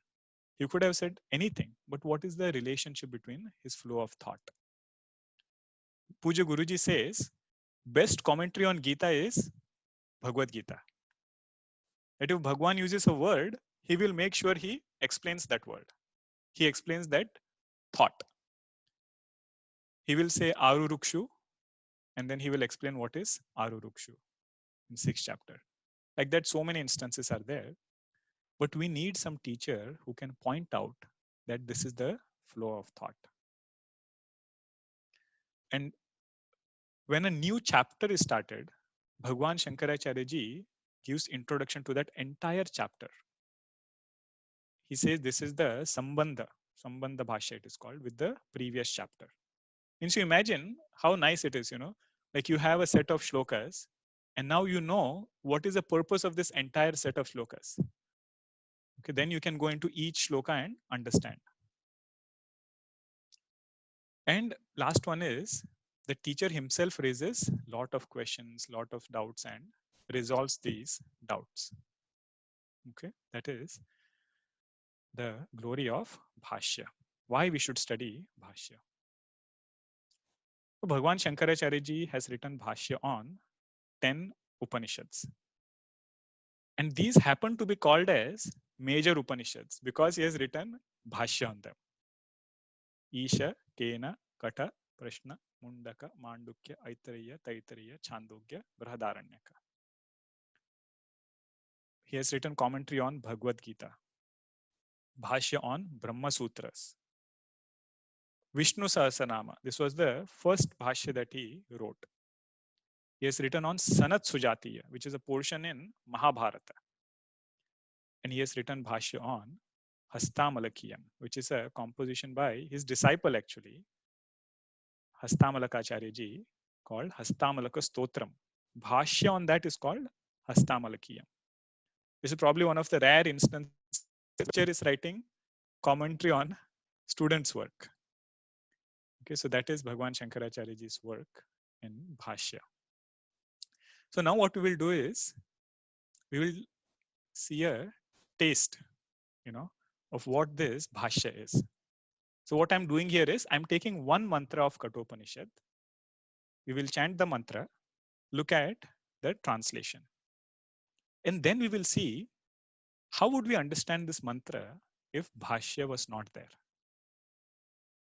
He could have said anything, but what is the relationship between his flow of thought? Puja Guruji says, best commentary on Gita is Bhagavad Gita. That if Bhagwan uses a word, he will make sure he explains that word. He explains that thought. He will say Arurukshu, and then he will explain what is Arurukshu in 6th chapter. Like that, so many instances are there. But we need some teacher who can point out that this is the flow of thought. And when a new chapter is started, Bhagwan Shankaracharya ji gives introduction to that entire chapter. He says this is the Sambandha Bhashya it is called, with the previous chapter. Means you imagine how nice it is, like you have a set of shlokas and now you know what is the purpose of this entire set of shlokas. Okay, then you can go into each shloka and understand. And last one is the teacher himself raises lot of questions, lot of doubts and resolves these doubts. Okay, that is the glory of Bhashya. Why we should study Bhashya? So Bhagwan Shankaracharya ji has written Bhashya on 10 Upanishads. And these happen to be called as major Upanishads because he has written Bhashya on them. Isha, Kena, Kata, Prashna, Mundaka, Mandukya, Aitareya, Taittiriya, Chandogya, Brihadaranyaka. He has written commentary on Bhagavad Gita, Bhashya on Brahma Sutras, Vishnu Sahasranama. This was the first Bhashya that he wrote. He has written on Sanat Sujatiya, which is a portion in Mahabharata. And he has written Bhashya on Hastamalakiyam, which is a composition by his disciple actually, Hastamalakacharya ji, called Hastamalaka Stotram. Bhashya on that is called Hastamalakiyam. This is probably one of the rare instances teacher is writing commentary on students' work. Okay, so that is Bhagwan Shankaracharya ji's work in Bhashya. So now what we will do is we will see a taste, of what this Bhashya is. So what I'm doing here is I'm taking one mantra of Kathopanishad. We will chant the mantra, look at the translation. And then we will see how would we understand this mantra if Bhashya was not there.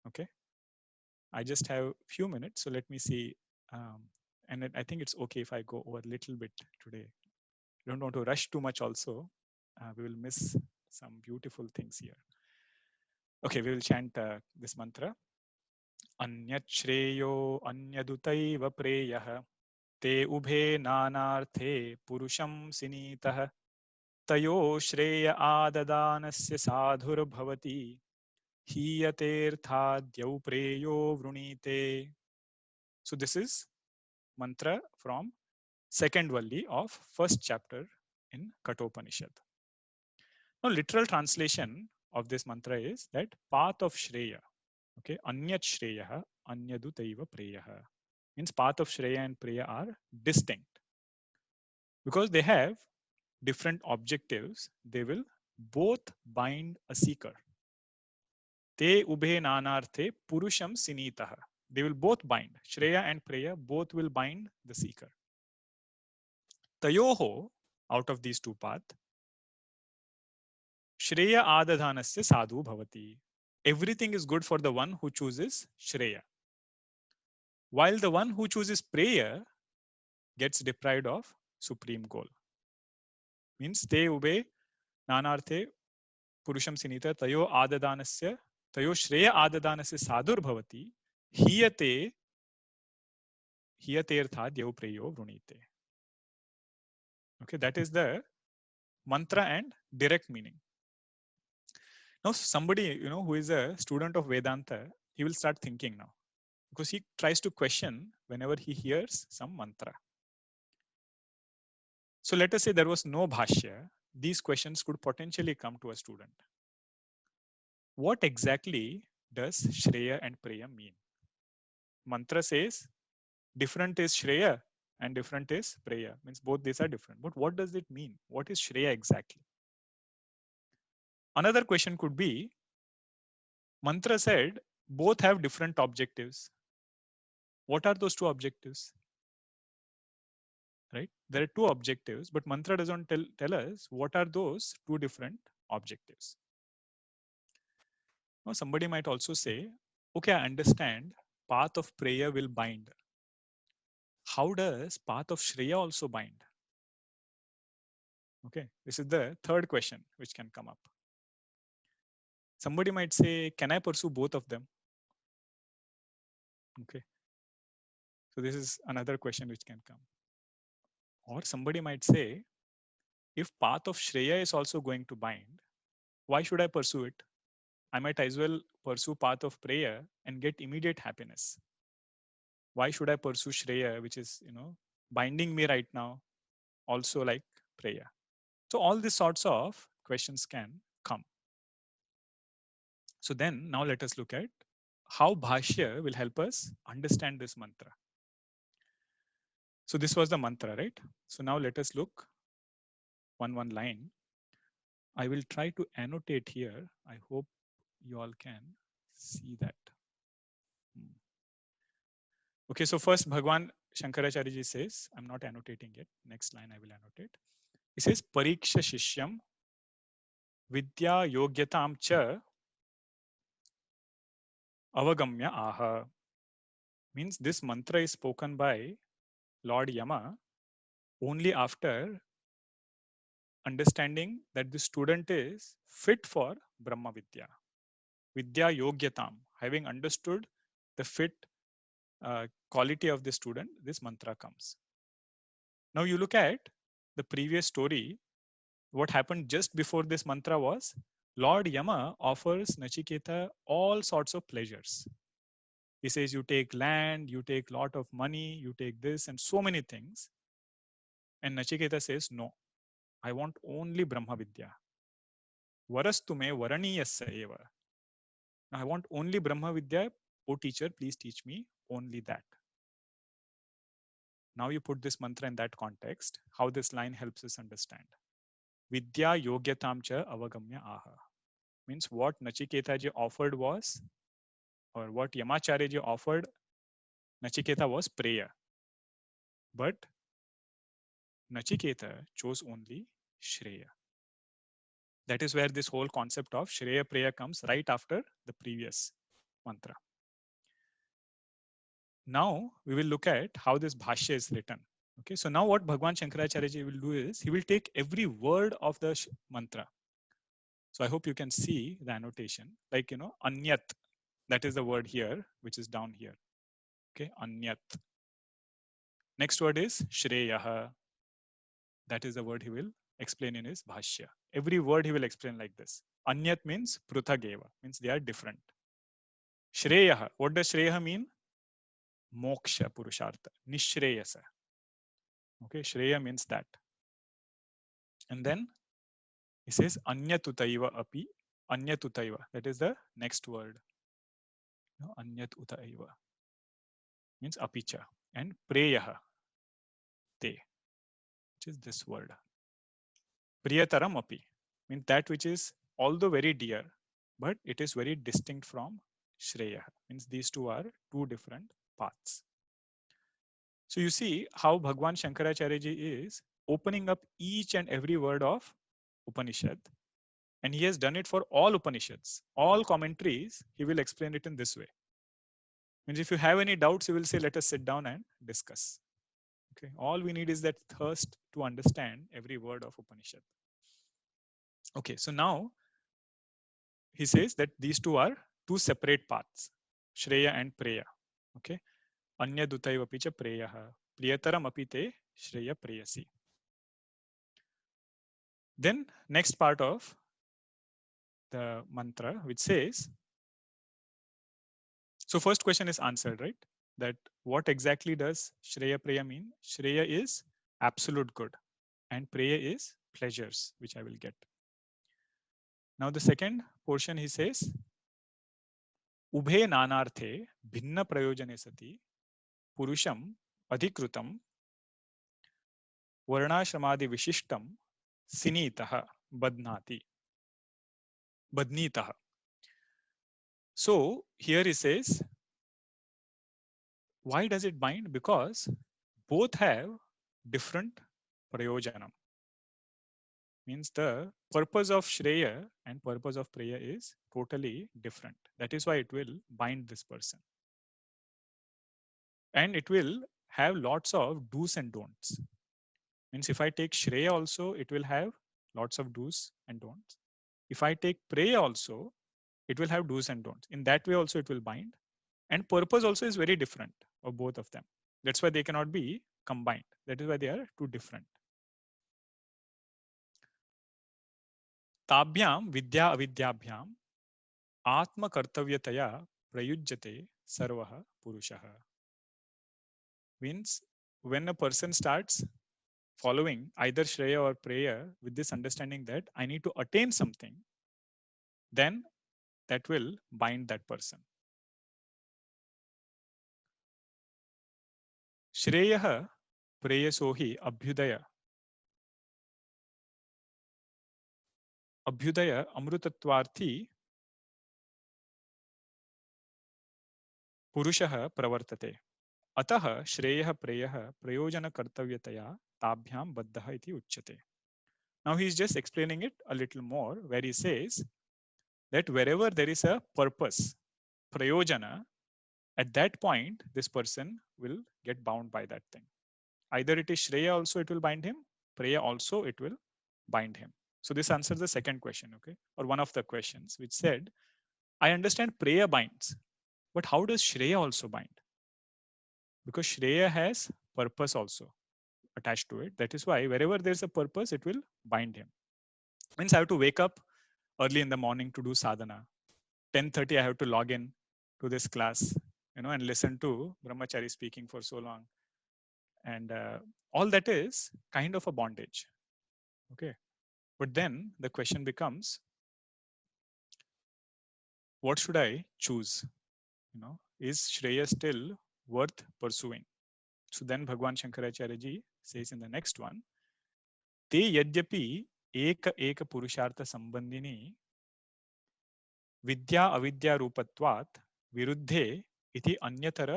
Okay. I just have a few minutes, so let me see. And I think it's okay if I go over a little bit today. I don't want to rush too much also. We will miss some beautiful things here. Okay, we will chant this mantra. Anyat shreyo anyadutaiva preyah te ubhe nanarthe purusham sinitah tayo shreya adadanasya sadhur bhavati hiyaterthadyau preyo vrunite. So this is mantra from second valli of first chapter in Kathopanishad. Now, literal translation of this mantra is that path of Shreya. Okay, Anyat Shreya, Anyadutaiva Preya. Means path of Shreya and Preya are distinct. Because they have different objectives, they will both bind a seeker. Te ubhe nanarthe purusham sinitaha. They will both bind. Shreya and Preya both will bind the seeker. Tayoho, out of these two paths, Shreya adadhanasya sadhu bhavati. Everything is good for the one who chooses Shreya. While the one who chooses Preya gets deprived of supreme goal. Means te ube nanarthe purusham sinita tayo adadanasya tayo Shreya adadanasya sadhur bhavati hiyatertha dyav preyo vrunite. Okay, that is the mantra and direct meaning. Now, somebody who is a student of Vedanta, he will start thinking now because he tries to question whenever he hears some mantra. So let us say there was no Bhashya. These questions could potentially come to a student. What exactly does Shreya and Preya mean? Mantra says different is Shreya and different is Preya. Means both these are different. But what does it mean? What is Shreya exactly? Another question could be, mantra said both have different objectives. What are those two objectives? Right? There are two objectives, but mantra doesn't tell us what are those two different objectives. Now, somebody might also say, okay, I understand path of prayer will bind. How does path of Shreya also bind? Okay, this is the third question which can come up. Somebody might say, can I pursue both of them? Okay, so this is another question which can come. Or somebody might say, if path of Shreya is also going to bind, why should I pursue it? I might as well pursue path of prayer and get immediate happiness. Why should I pursue Shreya, which is, binding me right now, also like prayer? So all these sorts of questions can come. So then now let us look at how Bhashya will help us understand this mantra. So this was the mantra, right? So now let us look one line. I will try to annotate here. I hope you all can see that. Okay, so first Bhagwan Shankaracharya ji says, I'm not annotating it. Next line I will annotate. He says, Pariksha Shishyam Vidya Yogyatam Cha Avagamya Aha. Means this mantra is spoken by Lord Yama only after understanding that the student is fit for Brahma Vidya. Vidya Yogyatam. Having understood the fit quality of the student, this mantra comes. Now you look at the previous story. What happened just before this mantra was Lord Yama offers Nachiketa all sorts of pleasures. He says, you take land, you take lot of money, you take this and so many things. And Nachiketa says, no, I want only Brahma Vidya. Varastume varaniyasya eva. I want only Brahma Vidya. Oh teacher, please teach me only that. Now you put this mantra in that context, how this line helps us understand. Vidya yogyatam cha avagamya aha. Means what Nachiketa ji offered was, or what Yamacharya ji offered Nachiketa was prayer. But Nachiketa chose only Shreya. That is where this whole concept of Shreya prayer comes right after the previous mantra. Now we will look at how this Bhashya is written. Okay, so now what Bhagwan Shankaracharya ji will do is he will take every word of the mantra. So I hope you can see the annotation, like, Anyat, that is the word here, which is down here. Okay, Anyat. Next word is Shreyaha. That is the word he will explain in his Bhashya. Every word he will explain like this. Anyat means Pruthageva, means they are different. Shreyaha. What does Shreyaha mean? Moksha Purushartha. Nishreyasa. Okay, Shreya means that. And then he says Anyatutaiva api. Anyatutaiva. That is the next word. Anyatutaiva means apicha. And Preyaha. Te. Which is this word. Priyataram api means that which is although very dear, but it is very distinct from Shreya. Means these two are two different paths. So you see how Bhagwan Shankaracharya ji is opening up each and every word of Upanishad. And he has done it for all Upanishads. All commentaries, he will explain it in this way. Means if you have any doubts, he will say, let us sit down and discuss. Okay. All we need is that thirst to understand every word of Upanishad. Okay, so now he says that these two are two separate paths, Shreya and Preya. Okay. Anya dutaiva picha preyaha. Priyataram apite Shreya preyasi. Then next part of the mantra, which says, so first question is answered, right? That what exactly does Shreya Preya mean? Shreya is absolute good and Preya is pleasures, which I will get. Now the second portion he says, Ubhe nanarthe bhinna prayojane sati purusham adhikrutam varnashramadi vishishtam sinitaha badnati. Badnitaha. So here he says, why does it bind? Because both have different prayojanam. Means the purpose of Shreya and purpose of Preya is totally different. That is why it will bind this person. And it will have lots of do's and don'ts. Means if I take Shreya also, it will have lots of do's and don'ts. If I take Preya also, it will have do's and don'ts. In that way also it will bind. And purpose also is very different of both of them. That's why they cannot be combined. That is why they are two different. ताभ्याम विद्या अविद्याभ्याम आत्मकर्तव्यतया प्रयुज्यते सर्वः पुरुषः. Means when a person starts following either Shreya or Preya with this understanding that I need to attain something, then that will bind that person. Shreya Preyaso hi Abhyuday अमृतत्वार्थी पुरुषः प्रवर्तते. अतः श्रेयः प्रेयः प्रयोजनकर्तव्यतया ताभ्यां बद्धः इति उच्यते. Now he is just explaining it a little more, where he says that wherever there is a purpose, prayojana, at that point this person will get bound by that thing. Either it is Shreya also it will bind him, Preya also it will bind him. So this answers the second question, okay, or one of the questions, which said, I understand Preya binds, but how does Shreya also bind? Because Shreya has purpose also attached to it. That is why wherever there's a purpose, it will bind him. Means I have to wake up early in the morning to do sadhana. 10:30 I have to log in to this class, and listen to Brahmachari speaking for so long. And all that is kind of a bondage. Okay. But then the question becomes, what should I choose? Is Shreya still worth pursuing? So then Bhagwan Shankaracharya ji says in the next one, ते यद्यपि एक एक पुरुषार्थ संबंधिनी विद्या अविद्या रूपत्वात् विरुद्धे इति अन्यतर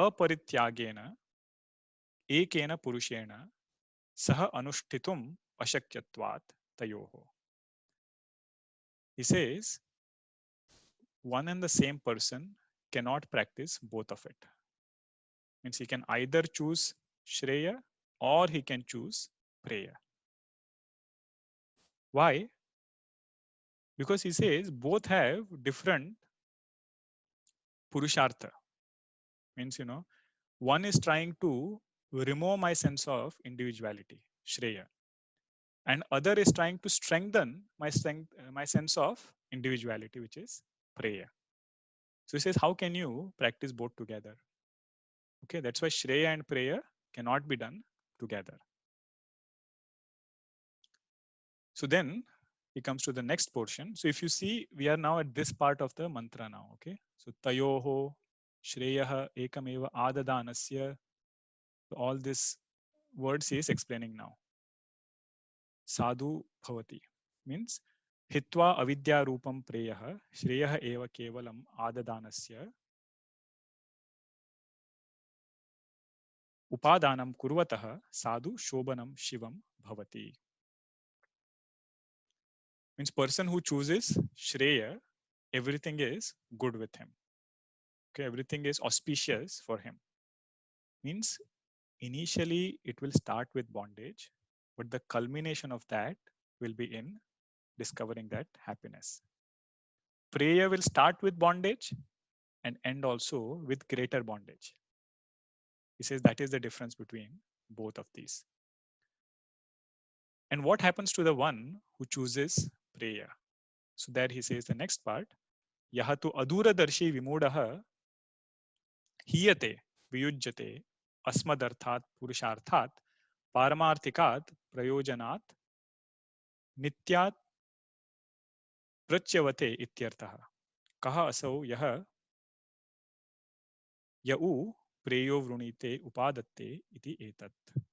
अपरित्यागेन एकेन पुरुषेण सह अनुष्ठितुम् अशक्यत्वात् तयोः. He says one and the same person cannot practice both of it. Means he can either choose Shreya or he can choose Preya. Why? Because he says both have different purushartha. Means, one is trying to remove my sense of individuality, Shreya, and other is trying to strengthen my sense of individuality, which is Preya. So he says, how can you practice both together? Okay, that's why Shreya and Preya cannot be done together. So then he comes to the next portion. So if you see, we are now at this part of the mantra now. Okay, so tayoho Shreya ekameva adadanasya. All these words he is explaining now. Sadhu bhavati means हित्वा अविद्यारूपं प्रेयः श्रेयः एव केवलम् आददानस्य उपादानं कुर्वतः साधु शोभनं शिवं भवति. Means person who chooses Shreya, everything is good with him. Okay, everything is auspicious for him. Means initially it will start with bondage, but the culmination of that will be in discovering that happiness. Preya will start with bondage and end also with greater bondage. He says that is the difference between both of these. And what happens to the one who chooses Preya? So there he says the next part, Yahatu aduradarshi vimudaha hiyate viyujjate asmadarthat purusharthat paramarthikat prayojanat nityat प्रच्यवते इत्यर्थः. कः असौ यः यऊ प्रेयो वृणीते उपादत्ते इति एतत्.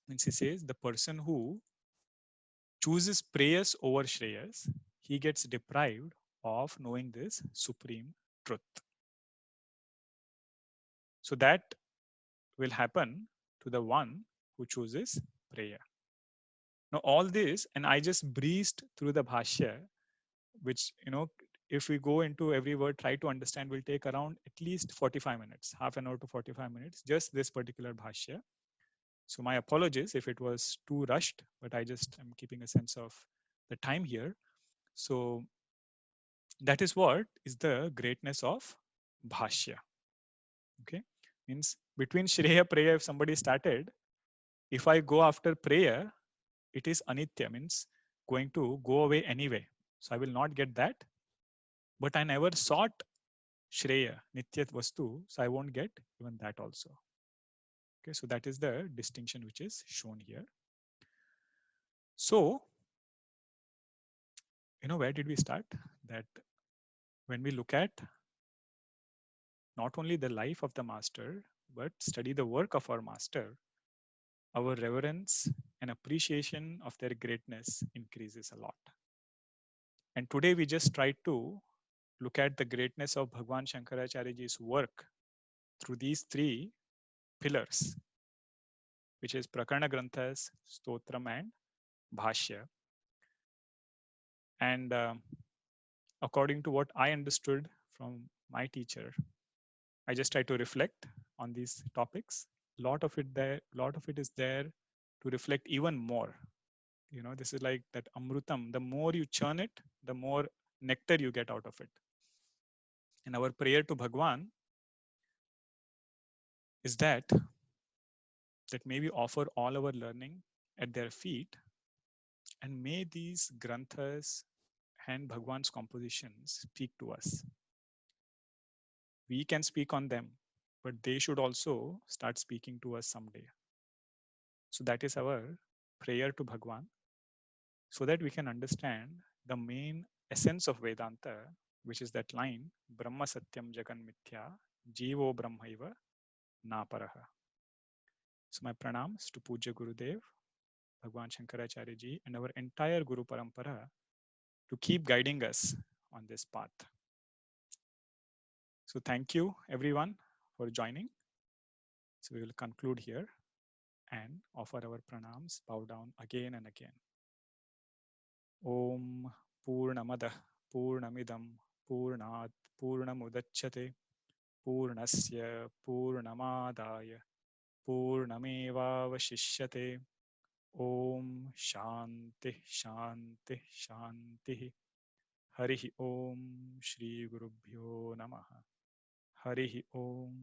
Means he says the person who chooses prayers over shreyas, he gets deprived of knowing this supreme truth. So that will happen to the one who chooses prayer. Now all this, and I just breezed through the bhashya, which, if we go into every word, try to understand, will take around at least 45 minutes, half an hour to 45 minutes, just this particular bhashya. So my apologies if it was too rushed, but I just am keeping a sense of the time here. So that is what is the greatness of bhashya. Okay, means between Shreya Preya, if somebody started, if I go after prayer, it is anitya, means going to go away anyway. So I will not get that. But I never sought Shreya, Nityat Vastu, so I won't get even that also. Okay, so that is the distinction which is shown here. So, where did we start? That when we look at not only the life of the master, but study the work of our master, our reverence and appreciation of their greatness increases a lot. And today we just tried to look at the greatness of Bhagwan Shankaracharyaji's work through these three pillars, which is Prakarana Granthas, Stotram, and Bhashya. And according to what I understood from my teacher, I just try to reflect on these topics. Lot of it is there to reflect even more. This is like that amrutam. The more you churn it, the more nectar you get out of it. And our prayer to Bhagwan is that may we offer all our learning at their feet, and may these granthas and Bhagwan's compositions speak to us. We can speak on them, but they should also start speaking to us someday. So that is our prayer to Bhagwan, so that we can understand the main essence of Vedanta, which is that line, Brahma Satyam Jagan Mithya, Jivo Brahmaiva Naparaha. So my pranams to Puja Gurudev, Bhagwan Shankaracharya ji, and our entire Guru Parampara to keep guiding us on this path. So thank you everyone for joining. So we will conclude here and offer our pranams, bow down again and again. Om Purnamadah Purnamidam Purnat Purnamudachyate Purnasya Purnamadaya Purnamevavashishyate. Om Shanti Shanti Shanti. Harihi Om Shri Gurubhyo Namaha. Harihi Om.